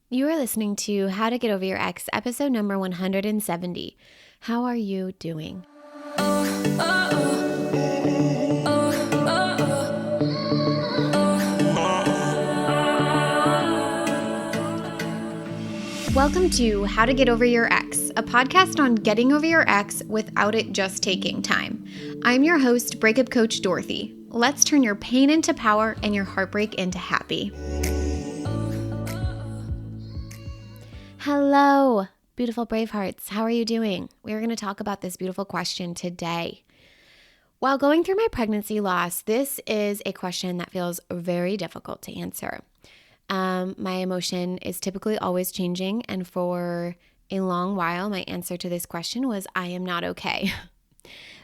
You are listening to How to Get Over Your Ex, episode number 170. How are you doing? Welcome to How to Get Over Your Ex, a podcast on getting over your ex without it just taking time. I'm your host, breakup coach Dorothy. Let's turn your pain into power and your heartbreak into happy. Hello, beautiful Bravehearts. How are you doing? We're going to talk about this beautiful question today. While going through my pregnancy loss, this is a question that feels very difficult to answer. My emotion is typically always changing, and for a long while, my answer to this question was, I am not okay.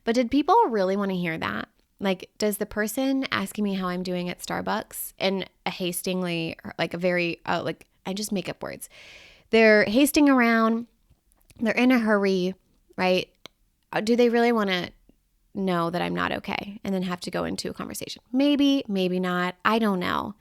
But did people really want to hear that? Like, does the person asking me how I'm doing at Starbucks in a hastingly, like a very, I just make up words. They're hasting around, they're in a hurry, right? Do they really want to know that I'm not okay and then have to go into a conversation? Maybe, maybe not. I don't know.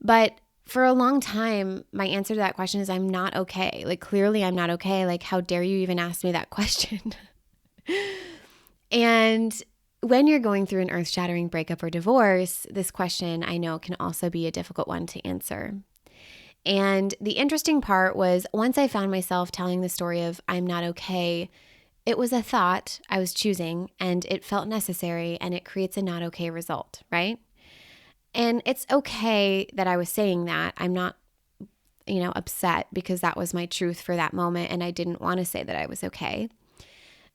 But for a long time, my answer to that question is I'm not okay. Like, clearly I'm not okay. Like, how dare you even ask me that question? And when you're going through an earth-shattering breakup or divorce, this question I know can also be a difficult one to answer. And the interesting part was once I found myself telling the story of I'm not okay, it was a thought I was choosing and it felt necessary and it creates a not okay result, right? And it's okay that I was saying that. I'm not, upset because that was my truth for that moment and I didn't want to say that I was okay.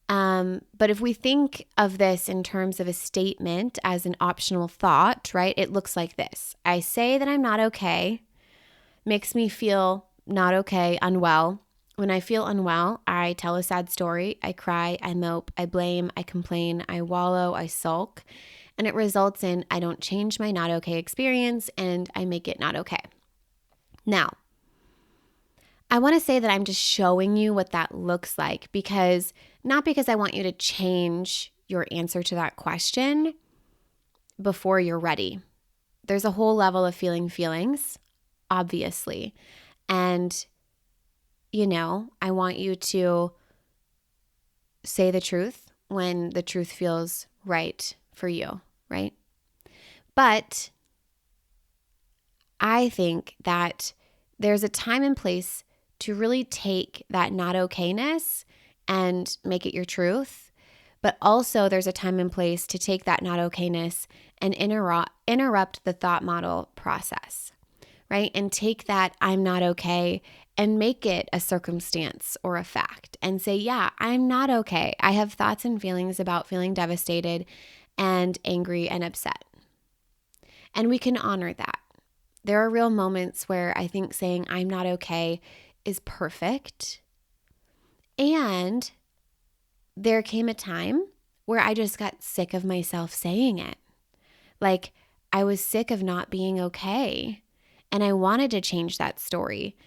But if we think of this in terms of a statement as an optional thought, right, it looks like this. I say that I'm not okay. Makes me feel not okay, unwell. When I feel unwell, I tell a sad story. I cry, I mope, I blame, I complain, I wallow, I sulk. And it results in I don't change my not okay experience and I make it not okay. Now, I want to say that I'm just showing you what that looks like not because I want you to change your answer to that question before you're ready. There's a whole level of feeling feelings, obviously. And, I want you to say the truth when the truth feels right for you, right? But I think that there's a time and place to really take that not okayness and make it your truth. But also there's a time and place to take that not okayness and interrupt the thought model process, right? And take that I'm not okay and make it a circumstance or a fact and say, yeah, I'm not okay. I have thoughts and feelings about feeling devastated and angry and upset. And we can honor that. There are real moments where I think saying I'm not okay is perfect. And there came a time where I just got sick of myself saying it. Like, I was sick of not being okay. And I wanted to change that story.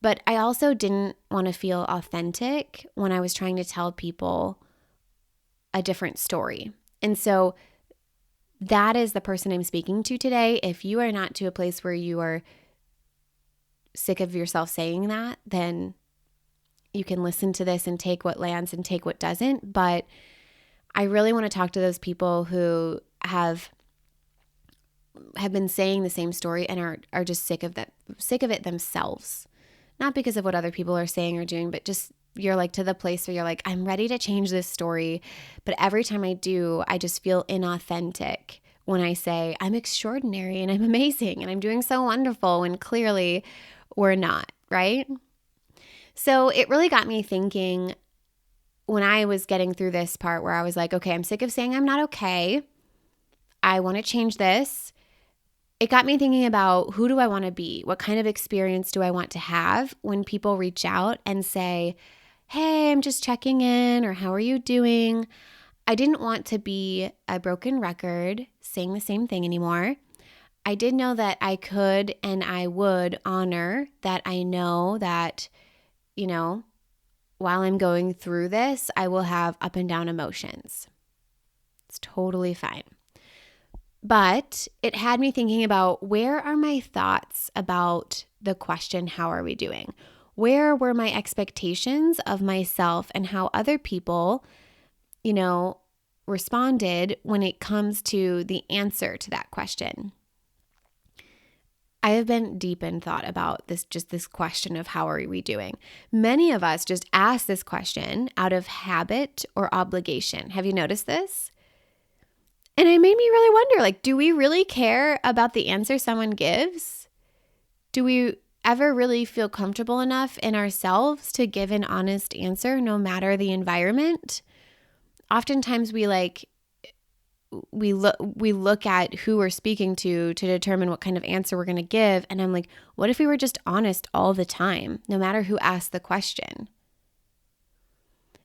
But I also didn't want to feel authentic when I was trying to tell people a different story. And so that is the person I'm speaking to today. If you are not to a place where you are sick of yourself saying that, then you can listen to this and take what lands and take what doesn't. But I really want to talk to those people who have been saying the same story and are just sick of it themselves. Not because of what other people are saying or doing, but just you're like to the place where you're like, I'm ready to change this story. But every time I do, I just feel inauthentic when I say I'm extraordinary and I'm amazing and I'm doing so wonderful when clearly we're not, right? So it really got me thinking when I was getting through this part where I was like, okay, I'm sick of saying I'm not okay. I want to change this. It got me thinking about who do I want to be? What kind of experience do I want to have when people reach out and say, hey, I'm just checking in, or how are you doing? I didn't want to be a broken record saying the same thing anymore. I did know that I could and I would honor that I know that, while I'm going through this, I will have up and down emotions. It's totally fine. But it had me thinking about, where are my thoughts about the question, how are we doing? Where were my expectations of myself and how other people, responded when it comes to the answer to that question? I have been deep in thought about this question of how are we doing? Many of us just ask this question out of habit or obligation. Have you noticed this? And it made me really wonder, do we really care about the answer someone gives? Do we ever really feel comfortable enough in ourselves to give an honest answer no matter the environment? Oftentimes we look at who we're speaking to determine what kind of answer we're going to give. And I'm like, what if we were just honest all the time, no matter who asked the question?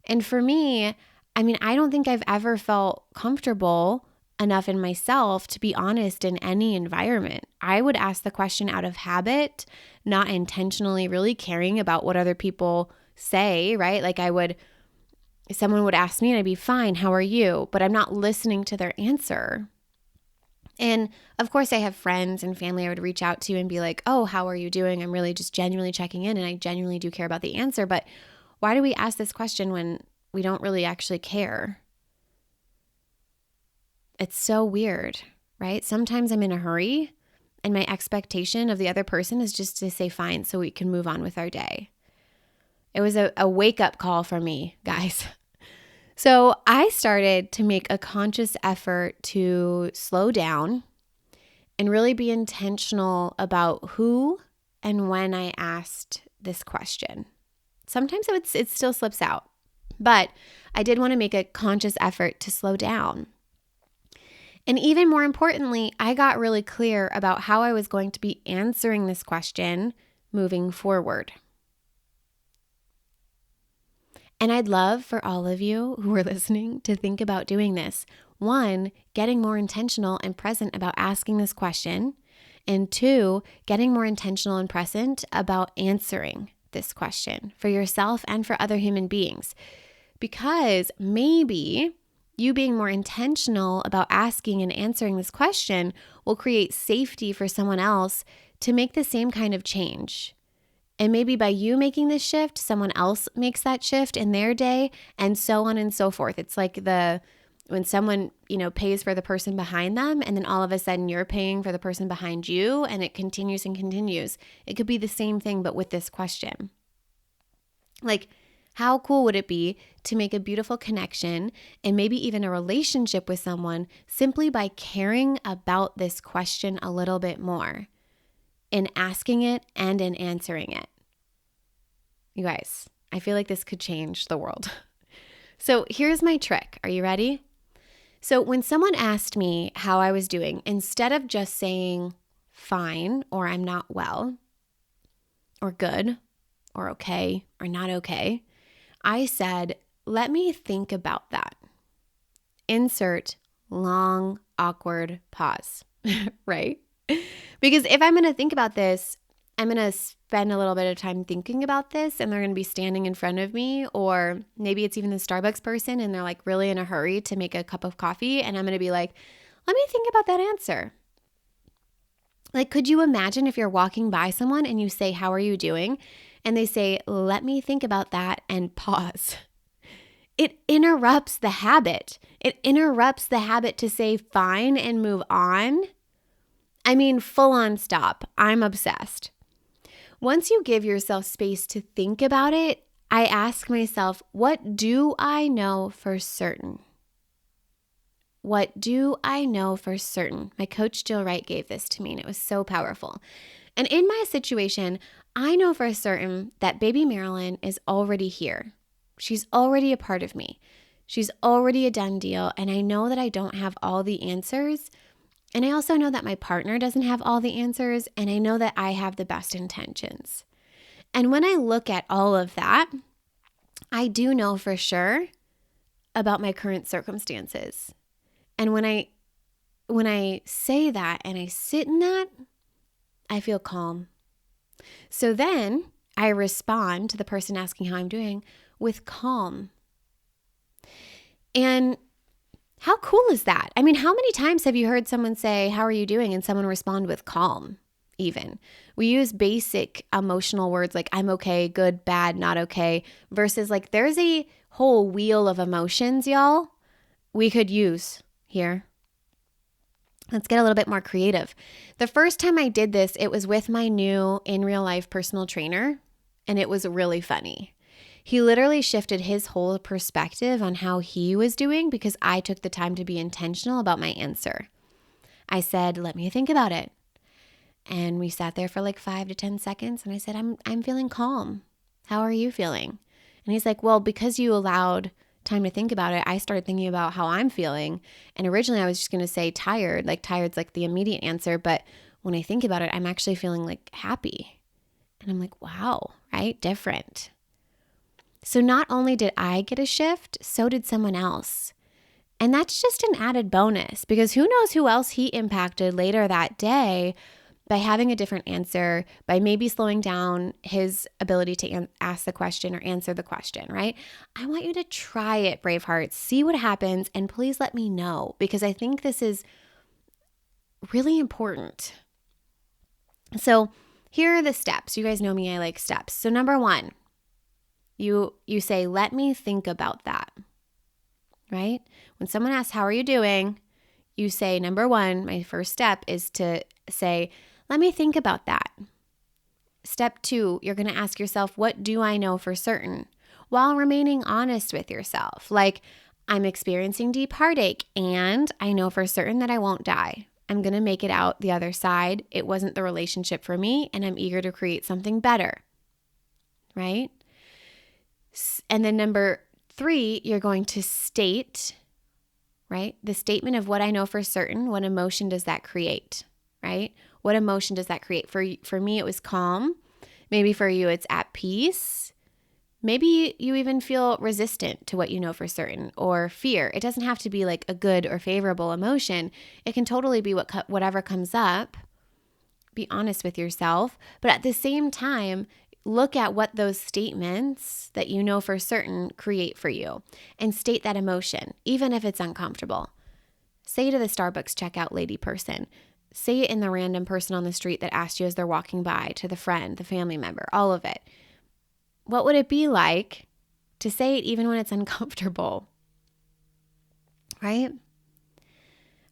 And for me, I don't think I've ever felt comfortable enough in myself to be honest in any environment. I would ask the question out of habit, not intentionally really caring about what other people say, right? Someone would ask me and I'd be fine, how are you? But I'm not listening to their answer. And of course, I have friends and family I would reach out to and be like, oh, how are you doing? I'm really just genuinely checking in and I genuinely do care about the answer. But why do we ask this question when we don't really actually care? It's so weird, right? Sometimes I'm in a hurry and my expectation of the other person is just to say fine so we can move on with our day. It was a wake-up call for me, guys. So I started to make a conscious effort to slow down and really be intentional about who and when I asked this question. Sometimes it still slips out, but I did want to make a conscious effort to slow down. And even more importantly, I got really clear about how I was going to be answering this question moving forward. And I'd love for all of you who are listening to think about doing this. 1, getting more intentional and present about asking this question. And 2, getting more intentional and present about answering this question for yourself and for other human beings. Because maybe you being more intentional about asking and answering this question will create safety for someone else to make the same kind of change. And maybe by you making this shift, someone else makes that shift in their day, and so on and so forth. It's like when someone, pays for the person behind them, and then all of a sudden you're paying for the person behind you, and it continues and continues. It could be the same thing, but with this question. How cool would it be to make a beautiful connection and maybe even a relationship with someone simply by caring about this question a little bit more? In asking it and in answering it. You guys, I feel like this could change the world. So here's my trick. Are you ready? So when someone asked me how I was doing, instead of just saying fine or I'm not well or good or okay or not okay, I said, let me think about that. Insert long, awkward pause, right? Because if I'm going to think about this, I'm going to spend a little bit of time thinking about this and they're going to be standing in front of me, or maybe it's even the Starbucks person and they're really in a hurry to make a cup of coffee and I'm going to be like, let me think about that answer. Could you imagine if you're walking by someone and you say, how are you doing? And they say, let me think about that and pause. It interrupts the habit. It interrupts the habit to say fine and move on. Full on stop. I'm obsessed. Once you give yourself space to think about it, I ask myself, what do I know for certain? What do I know for certain? My coach Jill Wright gave this to me and it was so powerful. And in my situation, I know for certain that baby Marilyn is already here. She's already a part of me. She's already a done deal. And I know that I don't have all the answers. And I also know that my partner doesn't have all the answers, and I know that I have the best intentions. And when I look at all of that, I do know for sure about my current circumstances. And when I say that and I sit in that, I feel calm. So then I respond to the person asking how I'm doing with calm. And How cool is that? I mean, how many times have you heard someone say, "How are you doing?" and someone respond with calm, even? We use basic emotional words like I'm okay, good, bad, not okay, versus like there's a whole wheel of emotions, y'all, we could use here. Let's get a little bit more creative. The first time I did this, it was with my new in real life personal trainer, and it was really funny. He literally shifted his whole perspective on how he was doing because I took the time to be intentional about my answer. I said, "Let me think about it." And we sat there for like 5 to 10 seconds, and I said, I'm feeling calm. How are you feeling?" And he's like, "Well, because you allowed time to think about it, I started thinking about how I'm feeling. And originally I was just going to say tired, like tired's like the immediate answer. But when I think about it, I'm actually feeling like happy." And I'm like, wow, right? Different. So not only did I get a shift, so did someone else. And that's just an added bonus because who knows who else he impacted later that day by having a different answer, by maybe slowing down his ability to ask the question or answer the question, right? I want you to try it, Bravehearts. See what happens, and please let me know because I think this is really important. So here are the steps. You guys know me, I like steps. So number 1, you say, "Let me think about that," right? When someone asks, "How are you doing?" you say, number 1, my first step is to say, "Let me think about that." Step 2, you're going to ask yourself, "What do I know for certain?" while remaining honest with yourself. Like, "I'm experiencing deep heartache and I know for certain that I won't die. I'm going to make it out the other side. It wasn't the relationship for me and I'm eager to create something better." Right? And then number 3, you're going to state, right? The statement of what I know for certain. What emotion does that create? Right? What emotion does that create? For me, it was calm. Maybe for you, it's at peace. Maybe you even feel resistant to what you know for certain, or fear. It doesn't have to be like a good or favorable emotion. It can totally be whatever comes up. Be honest with yourself. But at the same time, look at what those statements that you know for certain create for you and state that emotion, even if it's uncomfortable. Say to the Starbucks checkout lady person, say it in the random person on the street that asked you as they're walking by, to the friend, the family member, all of it. What would it be like to say it even when it's uncomfortable? Right?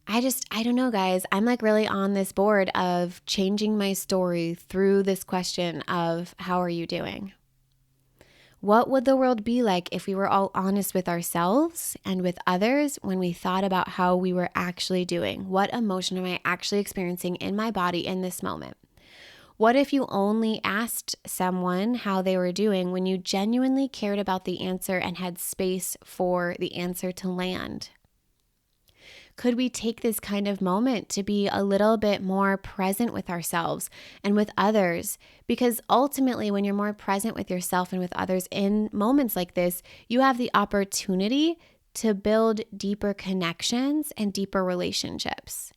I don't know, guys. I'm like really on this board of changing my story through this question of how are you doing? What would the world be like if we were all honest with ourselves and with others when we thought about how we were actually doing? What emotion am I actually experiencing in my body in this moment? What if you only asked someone how they were doing when you genuinely cared about the answer and had space for the answer to land? Could we take this kind of moment to be a little bit more present with ourselves and with others? Because ultimately, when you're more present with yourself and with others in moments like this, you have the opportunity to build deeper connections and deeper relationships.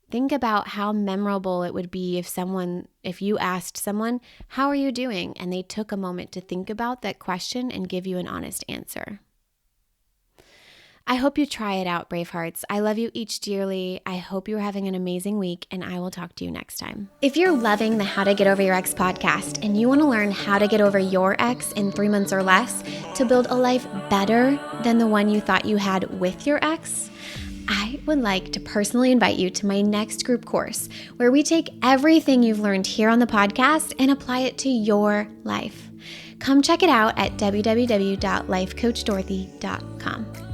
Think about how memorable it would be if you asked someone, "How are you doing?" and they took a moment to think about that question and give you an honest answer. I hope you try it out, Bravehearts. I love you each dearly. I hope you're having an amazing week, and I will talk to you next time. If you're loving the How to Get Over Your Ex podcast and you want to learn how to get over your ex in 3 months or less to build a life better than the one you thought you had with your ex, I would like to personally invite you to my next group course where we take everything you've learned here on the podcast and apply it to your life. Come check it out at www.lifecoachdorothy.com.